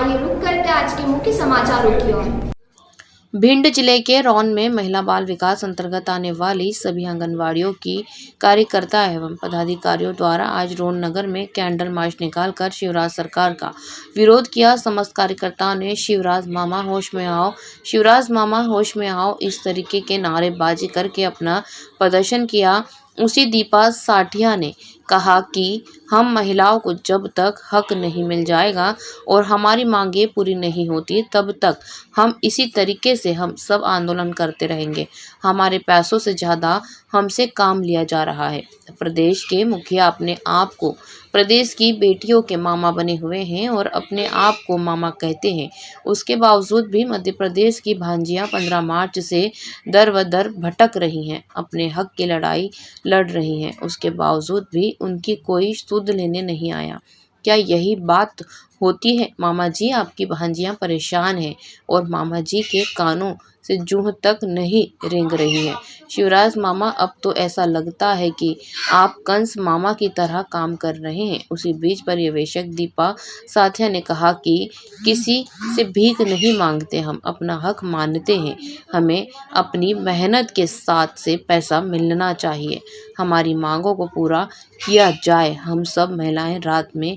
आइए रुक करते हैं आज के मुख्य समाचारों की ओर। भिंड जिले के रौन में महिला बाल विकास अंतर्गत आने वाली सभी आंगनवाड़ियों की कार्यकर्ता एवं पदाधिकारियों द्वारा आज रौन नगर में कैंडल मार्च निकालकर शिवराज सरकार का विरोध किया। समस्त कार्यकर्ताओं ने शिवराज मामा होश में आओ, शिवराज मामा होश में आओ इस तरीके के नारेबाजी करके अपना प्रदर्शन किया। उसी दीपा साठिया ने कहा कि हम महिलाओं को जब तक हक नहीं मिल जाएगा और हमारी मांगें पूरी नहीं होती तब तक हम इसी तरीके से हम सब आंदोलन करते रहेंगे। हमारे पैसों से ज़्यादा हमसे काम लिया जा रहा है। प्रदेश के मुखिया अपने आप को प्रदेश की बेटियों के मामा बने हुए हैं और अपने आप को मामा कहते हैं। उसके बावजूद भी मध्य प्रदेश की भांजियां 15 मार्च से दर व दर भटक रही हैं, अपने हक की लड़ाई लड़ रही हैं। उसके बावजूद भी उनकी कोई सुध लेने नहीं आया। क्या यही बात होती है? मामा जी आपकी भांजियां परेशान हैं और मामा जी के कानों से जूं तक नहीं रेंग रही हैं। शिवराज मामा अब तो ऐसा लगता है कि आप कंस मामा की तरह काम कर रहे हैं। उसी बीच पर्यवेक्षक दीपा साथिया ने कहा कि किसी से भीख नहीं मांगते, हम अपना हक मानते हैं। हमें अपनी मेहनत के साथ से पैसा मिलना चाहिए। हमारी मांगों को पूरा किया जाए। हम सब महिलाएं रात में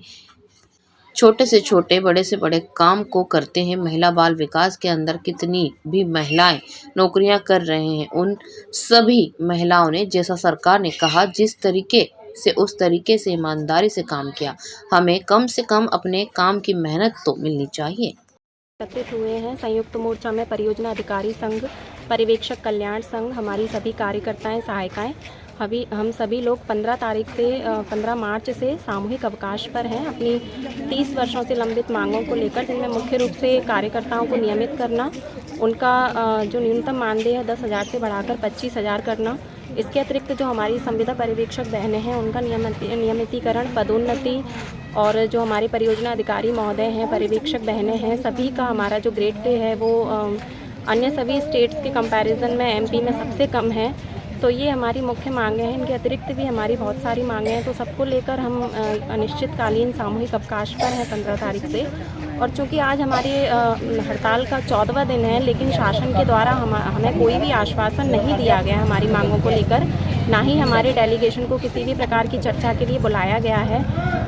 छोटे से छोटे बड़े से बड़े काम को करते हैं। महिला बाल विकास के अंदर कितनी भी महिलाएं नौकरियां कर रहे हैं, उन सभी महिलाओं ने जैसा सरकार ने कहा जिस तरीके से उस तरीके से ईमानदारी से काम किया। हमें कम से कम अपने काम की मेहनत तो मिलनी चाहिए। एकत्रित हुए हैं संयुक्त मोर्चा में परियोजना अधिकारी संघ, पर्यवेक्षक कल्याण संघ, हमारी सभी कार्यकर्ताएं सहायिकाएं। अभी हम सभी लोग 15 मार्च से सामूहिक अवकाश पर हैं अपनी 30 वर्षों से लंबित मांगों को लेकर, जिनमें मुख्य रूप से कार्यकर्ताओं को नियमित करना, उनका जो न्यूनतम मानदेय है 10,000 से बढ़ाकर 25,000 करना। इसके अतिरिक्त जो हमारी संविदा पर्यवेक्षक बहनें हैं उनका नियमितीकरण, पदोन्नति, और जो हमारे परियोजना अधिकारी महोदय हैं, पर्यवेक्षक बहनें हैं, सभी का हमारा जो ग्रेड पे है वो अन्य सभी स्टेट्स के कंपैरिजन में एमपी में सबसे कम है। तो ये हमारी मुख्य मांगें हैं। इनके अतिरिक्त भी हमारी बहुत सारी मांगें हैं, तो सबको लेकर हम अनिश्चितकालीन सामूहिक अवकाश पर हैं 15 तारीख से। और चूँकि आज हमारी हड़ताल का 14वां दिन है, लेकिन शासन के द्वारा हमें कोई भी आश्वासन नहीं दिया गया हमारी मांगों को लेकर, ना ही हमारे डेलीगेशन को किसी भी प्रकार की चर्चा के लिए बुलाया गया है।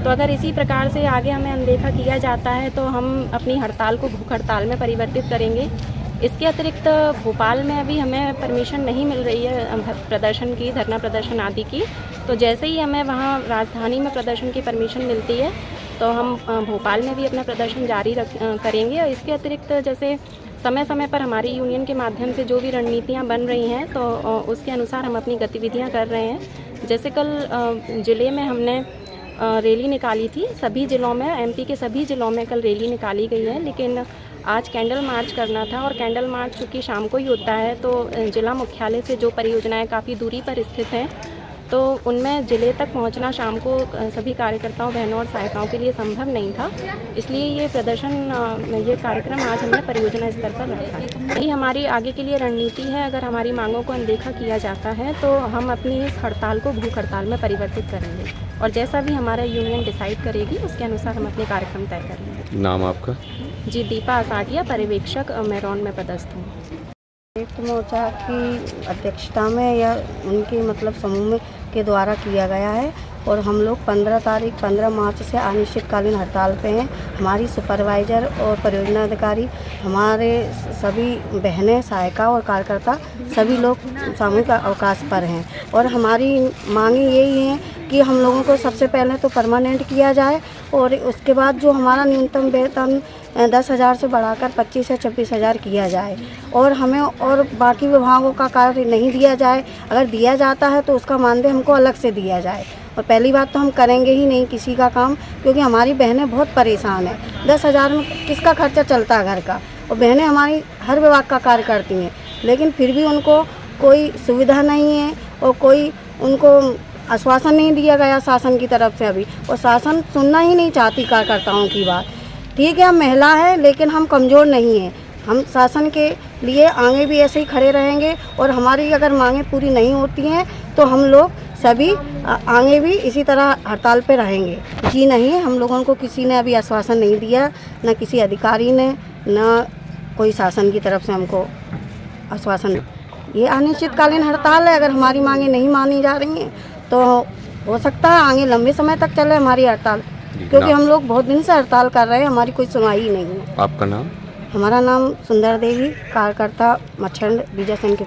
तो अगर इसी प्रकार से आगे हमें अनदेखा किया जाता है तो हम अपनी हड़ताल को भूख हड़ताल में परिवर्तित करेंगे। इसके अतिरिक्त भोपाल में अभी हमें परमिशन नहीं मिल रही है प्रदर्शन की, धरना प्रदर्शन आदि की। तो जैसे ही हमें वहाँ राजधानी में प्रदर्शन की परमिशन मिलती है तो हम भोपाल में भी अपना प्रदर्शन जारी करेंगे। और इसके अतिरिक्त जैसे समय समय पर हमारी यूनियन के माध्यम से जो भी रणनीतियाँ बन रही हैं तो उसके अनुसार हम अपनी गतिविधियाँ कर रहे हैं। जैसे कल ज़िले में हमने रैली निकाली थी, सभी ज़िलों में, एमपी के सभी ज़िलों में कल रैली निकाली गई है, लेकिन आज कैंडल मार्च करना था। और कैंडल मार्च चूँकि शाम को ही होता है तो ज़िला मुख्यालय से जो परियोजनाएं काफ़ी दूरी पर स्थित हैं तो उनमें ज़िले तक पहुंचना शाम को सभी कार्यकर्ताओं, बहनों और सहायिकाओं के लिए संभव नहीं था। इसलिए ये प्रदर्शन, ये कार्यक्रम आज हमने परियोजना स्तर पर रखा है। यही हमारी आगे के लिए रणनीति है। अगर हमारी मांगों को अनदेखा किया जाता है तो हम अपनी इस हड़ताल को भूख हड़ताल में परिवर्तित करेंगे और जैसा भी हमारा यूनियन डिसाइड करेगी उसके अनुसार हम अपने कार्यक्रम तय करेंगे। नाम आपका? जी, दीपा साठिया, पर्यवेक्षक, मैं रौन में पदस्थ हूँ। संयुक्त मोर्चा की अध्यक्षता में या उनके मतलब समूह में के द्वारा किया गया है और हम लोग 15 मार्च से अनिश्चितकालीन हड़ताल पे हैं। हमारी सुपरवाइज़र और परियोजना अधिकारी, हमारे सभी बहनें, सहायिका और कार्यकर्ता सभी लोग सामूहिक अवकाश पर हैं और हमारी मांगे यही हैं कि हम लोगों को सबसे पहले तो परमानेंट किया जाए और उसके बाद जो हमारा न्यूनतम वेतन 10,000 से बढ़ाकर 25 या 26,000 किया जाए और हमें और बाकी विभागों का कार्य नहीं दिया जाए। अगर दिया जाता है तो उसका मानदेय हमको अलग से दिया जाए। और पहली बात तो हम करेंगे ही नहीं किसी का काम, क्योंकि हमारी बहनें बहुत परेशान हैं। 10,000 में किसका खर्चा चलता है घर का? और बहनें हमारी हर विभाग का कार्य करती हैं, लेकिन फिर भी उनको कोई सुविधा नहीं है और कोई उनको आश्वासन नहीं दिया गया शासन की तरफ से अभी, और शासन सुनना ही नहीं चाहती कार्यकर्ताओं की बात। ठीक है, हम महिला हैं लेकिन हम कमज़ोर नहीं हैं। हम शासन के लिए आगे भी ऐसे ही खड़े रहेंगे और हमारी अगर मांगें पूरी नहीं होती हैं तो हम लोग सभी आगे भी इसी तरह हड़ताल पे रहेंगे। जी नहीं, हम लोगों को किसी ने अभी आश्वासन नहीं दिया, न किसी अधिकारी ने, न कोई शासन की तरफ से हमको आश्वासन। ये अनिश्चितकालीन हड़ताल है। अगर हमारी मांगे नहीं मानी जा रही हैं तो हो सकता है आगे लंबे समय तक चले हमारी हड़ताल, क्योंकि हम लोग बहुत दिन से हड़ताल कर रहे हैं, हमारी कोई सुनवाई ही नहीं है। आपका नाम? हमारा नाम सुंदर देवी, कार्यकर्ता मच्छंड बीजासन के